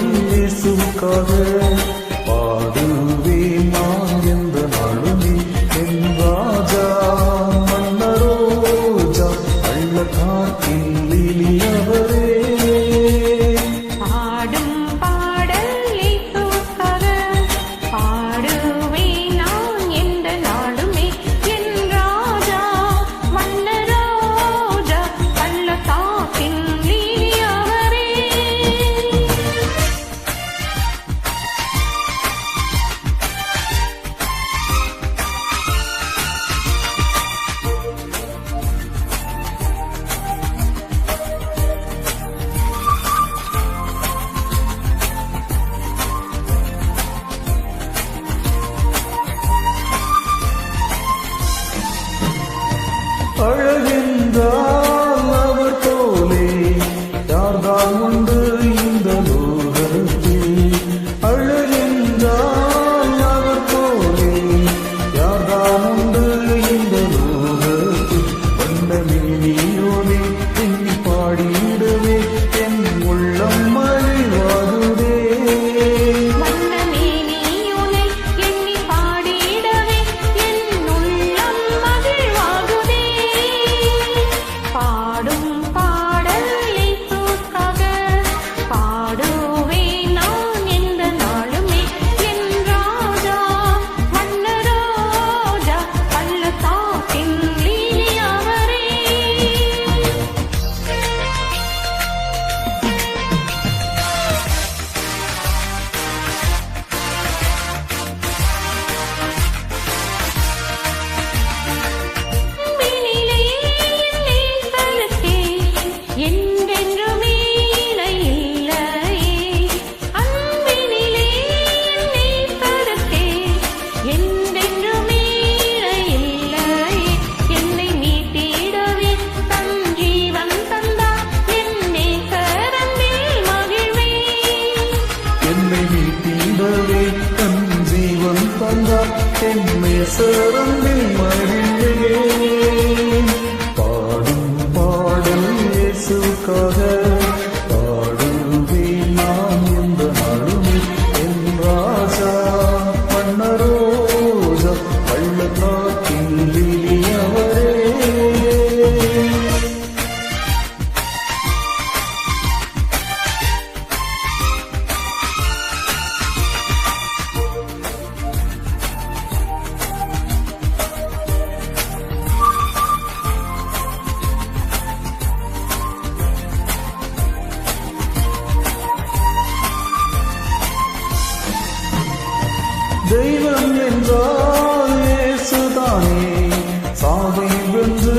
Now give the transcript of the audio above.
இயேசுவுக்காக பாடுவேன் நான் எந்த நாளுமே என் ராஜா மன்னரோஜா பள்ளத்தாக்கின் லிலி அவரே. பாடும் பாடல் இயேசுவுக்காக பாடுவேன் நான் எந்த நாளுமே என் ராஜா மன்னரோஜா பள்ளத்தாக்கின் லிலி அவரே. அழகென்றால் அவர் போலே யார்தான் உண்டு இந்த லோகத்தில். அழகென்றால் அவர் போலே யார்தான் உண்டு இந்த லோகத்தில். வண்ணமேனியோனே எண்ணி பாடிடுவே என் உள்ளம் மகிழ்வாகுதே. மன்னமேனியோனை எண்ணி பாடிடவே என் உள்ளம் மகிழ்வாகுதே. பாடும் பாடல் இயேசுவுக்காக பாடுவேன் நான் எந்த நாளுமே என் ராஜா மன்னரோஜா பள்ளத்தாக்கின் லிலி அவரே. அன்பினிலே நேசருக்கே என்றென்றுமே இணை இல்லையே. அன்பினிலே நேசருக்கே என்றென்றுமே இணை இல்லையே. என்னை மீட்டிடவே தன் ஜீவன் தந்தார் என் நேசரன்பில் மகிழ்வேன். என்னை மீட்டிடவே தன் ஜீவன் தந்தார் என் நேசரன்பில் மகிழ்வேன். பாடும் பாடல் இயேசுவுக்காக பாடுவேன் நான் எந்த நாளுமே என் ராஜா மன்னரோஜா பள்ளத்தாக்கின் லிலி அவரே. தெய்வம் என்றால் இயேசுதானே, சாவை வென்று